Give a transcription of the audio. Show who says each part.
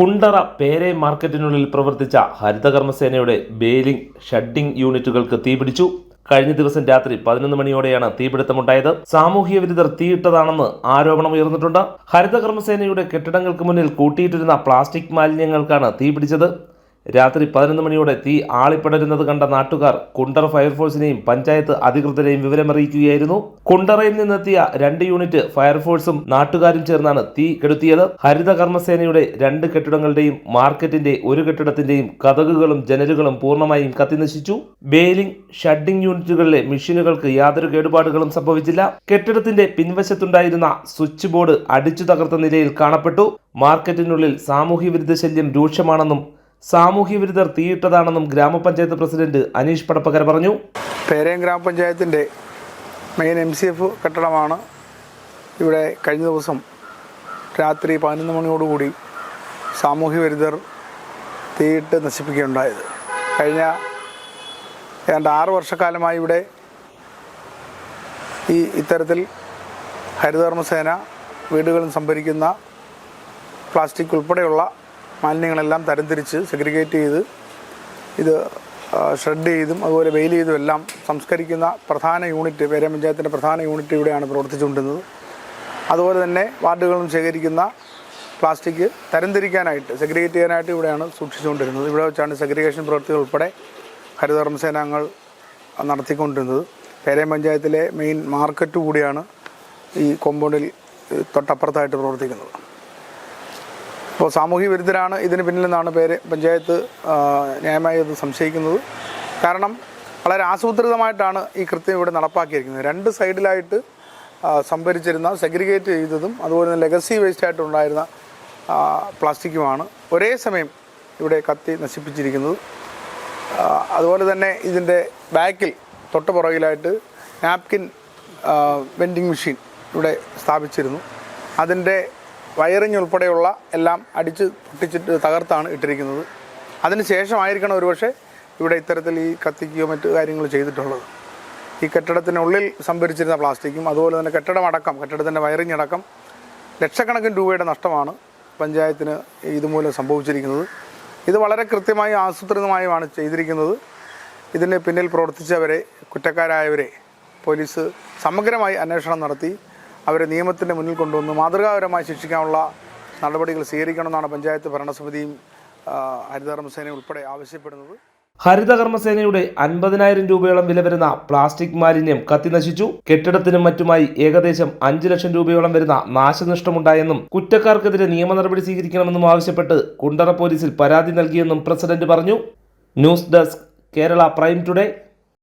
Speaker 1: കുണ്ടറ പേരെ മാർക്കറ്റിനുള്ളിൽ പ്രവർത്തിച്ച ഹരിതകർമ്മസേനയുടെ ബെയിലിംഗ് ഷഡ്ഡിംഗ് യൂണിറ്റുകൾക്ക് തീപിടിച്ചു. കഴിഞ്ഞ ദിവസം രാത്രി 11 മണിയോടെയാണ് തീപിടുത്തമുണ്ടായത്. സാമൂഹ്യ വിരുദ്ധർ തീയിട്ടതാണെന്ന് ആരോപണം ഉയർന്നിട്ടുണ്ട്. ഹരിതകർമ്മസേനയുടെ കെട്ടിടങ്ങൾക്ക് മുന്നിൽ കൂട്ടിയിട്ടിരുന്ന പ്ലാസ്റ്റിക് മാലിന്യങ്ങൾക്കാണ് തീപിടിച്ചത്. രാത്രി 11 മണിയോടെ തീ ആളിപ്പടരുന്നത് കണ്ട നാട്ടുകാർ കുണ്ടറ ഫയർഫോഴ്സിനെയും പഞ്ചായത്ത് അധികൃതരെയും വിവരമറിയിക്കുകയായിരുന്നു. കുണ്ടറയിൽ നിന്നെത്തിയ 2 യൂണിറ്റ് ഫയർഫോഴ്സും നാട്ടുകാരും ചേർന്നാണ് തീ കെടുത്തിയത്. ഹരിതകർമ്മസേനയുടെ 2 കെട്ടിടങ്ങളുടെയും മാർക്കറ്റിന്റെ 1 കെട്ടിടത്തിന്റെയും കതകുകളും ജനലുകളും പൂർണ്ണമായും കത്തിനശിച്ചു. ബെയിലിംഗ് ഷഡ്ഡിംഗ് യൂണിറ്റുകളിലെ മെഷീനുകൾക്ക് യാതൊരു കേടുപാടുകളും സംഭവിച്ചില്ല. കെട്ടിടത്തിന്റെ പിൻവശത്തുണ്ടായിരുന്ന സ്വിച്ച് ബോർഡ് അടിച്ചു തകർത്ത നിലയിൽ കാണപ്പെട്ടു. മാർക്കറ്റിനുള്ളിൽ സാമൂഹ്യ വിരുദ്ധ ശല്യം രൂക്ഷമാണെന്നും സാമൂഹ്യ വിരുദ്ധർ തീയിട്ടതാണെന്നും ഗ്രാമപഞ്ചായത്ത് പ്രസിഡന്റ് അനീഷ് പടപ്പകര പറഞ്ഞു.
Speaker 2: പേരയം ഗ്രാമപഞ്ചായത്തിൻ്റെ മെയിൻ MCF കെട്ടിടമാണ് ഇവിടെ കഴിഞ്ഞ ദിവസം രാത്രി 11 മണിയോടുകൂടി സാമൂഹ്യ വിരുദ്ധർ തീയിട്ട് നശിപ്പിക്കുകയുണ്ടായത്. കഴിഞ്ഞ ഏതാണ്ട് 6 വർഷക്കാലമായി ഇവിടെ ഇത്തരത്തിൽ ഹരിതകർമ്മസേന വീടുകളിൽ സംഭരിക്കുന്ന പ്ലാസ്റ്റിക് ഉൾപ്പെടെയുള്ള മാലിന്യങ്ങളെല്ലാം തരംതിരിച്ച് സെഗ്രിഗേറ്റ് ചെയ്ത് ഇത് ഷ്രെഡ് ചെയ്തും അതുപോലെ വെയിൽ ചെയ്തും എല്ലാം സംസ്കരിക്കുന്ന പ്രധാന യൂണിറ്റ്, പേരയം പഞ്ചായത്തിൻ്റെ പ്രധാന യൂണിറ്റ് ഇവിടെയാണ് പ്രവർത്തിച്ചുകൊണ്ടിരുന്നത്. അതുപോലെ തന്നെ വാർഡുകളും ശേഖരിക്കുന്ന പ്ലാസ്റ്റിക് തരംതിരിക്കാനായിട്ട് സെഗ്രിഗേറ്റ് ചെയ്യാനായിട്ട് ഇവിടെയാണ് സൂക്ഷിച്ചുകൊണ്ടിരുന്നത്. ഇവിടെ വെച്ചാണ് സെഗ്രിഗേഷൻ പ്രവൃത്തികൾ ഉൾപ്പെടെ ഹരിതകർമ്മസേന അംഗങ്ങൾ നടത്തിക്കൊണ്ടിരുന്നത്. പേരയം പഞ്ചായത്തിലെ മെയിൻ മാർക്കറ്റ് കൂടിയാണ് ഈ കോമ്പൗണ്ടിൽ തൊട്ടപ്പുറത്തായിട്ട് പ്രവർത്തിക്കുന്നത്. അപ്പോൾ സാമൂഹ്യ വിരുദ്ധരാണ് ഇതിന് പിന്നിലെന്നാണ് പഞ്ചായത്ത് ന്യായമായി ഇത് സംശയിക്കുന്നത്. കാരണം വളരെ ആസൂത്രിതമായിട്ടാണ് ഈ കൃത്യം ഇവിടെ നടപ്പാക്കിയിരിക്കുന്നത്. 2 സൈഡിലായിട്ട് സംഭരിച്ചിരുന്ന സെഗ്രിഗേറ്റ് ചെയ്തതും അതുപോലെ തന്നെ ലെഗസി വേസ്റ്റായിട്ടുണ്ടായിരുന്ന പ്ലാസ്റ്റിക്കുമാണ് ഒരേ സമയം ഇവിടെ കത്തി നശിപ്പിച്ചിരിക്കുന്നത്. അതുപോലെ തന്നെ ഇതിൻ്റെ ബാക്കിൽ തൊട്ട് പുറകിലായിട്ട് നാപ്കിൻ വെൻഡിങ് മെഷീൻ ഇവിടെ സ്ഥാപിച്ചിരുന്നു. അതിൻ്റെ വയറിങ് ഉൾപ്പെടെയുള്ള എല്ലാം അടിച്ച് പൊട്ടിച്ചിട്ട് തകർത്താണ് ഇട്ടിരിക്കുന്നത്. അതിന് ശേഷമായിരിക്കണം ഒരുപക്ഷെ ഇവിടെ ഇത്തരത്തിൽ ഈ കത്തിക്കുകയോ മറ്റു കാര്യങ്ങൾ ചെയ്തിട്ടുള്ളത്. ഈ കെട്ടിടത്തിനുള്ളിൽ സംഭരിച്ചിരുന്ന പ്ലാസ്റ്റിക്കും അതുപോലെ തന്നെ കെട്ടിടത്തിൻ്റെ വയറിങ് അടക്കം ലക്ഷക്കണക്കിന് രൂപയുടെ നഷ്ടമാണ് പഞ്ചായത്തിന് ഇതുമൂലം സംഭവിച്ചിരിക്കുന്നത്. ഇത് വളരെ കൃത്യമായി ആസൂത്രിതമായുമാണ് ചെയ്തിരിക്കുന്നത്. ഇതിന് പിന്നിൽ പ്രവർത്തിച്ചവരെ, കുറ്റക്കാരായവരെ പോലീസ് സമഗ്രമായി അന്വേഷണം നടത്തി അവരെ നിയമത്തിൻ്റെ മുന്നിൽ കൊണ്ടുവന്ന് മാതൃകാപരമായി ശിക്ഷിക്കാനുള്ള നടപടികൾ സ്വീകരിക്കണമെന്നാണ് പഞ്ചായത്ത് ഭരണസമിതിയും ഹരിതകർമ്മസേനയും ഉൾപ്പെടെ ആവശ്യപ്പെടുന്നത്.
Speaker 1: ഹരിതകർമ്മസേനയുടെ 50,000 രൂപയോളം വില വരുന്ന പ്ലാസ്റ്റിക് മാലിന്യം കത്തിനശിച്ചു. കെട്ടിടത്തിനും മറ്റുമായി ഏകദേശം 5 ലക്ഷം രൂപയോളം വരുന്ന നാശനഷ്ടമുണ്ടായെന്നും കുറ്റക്കാർക്കെതിരെ നിയമ നടപടി സ്വീകരിക്കണമെന്നും ആവശ്യപ്പെട്ട് കുണ്ടറ പോലീസിൽ പരാതി നൽകിയെന്നും പ്രസിഡന്റ് പറഞ്ഞു. News desk, Kerala prime today.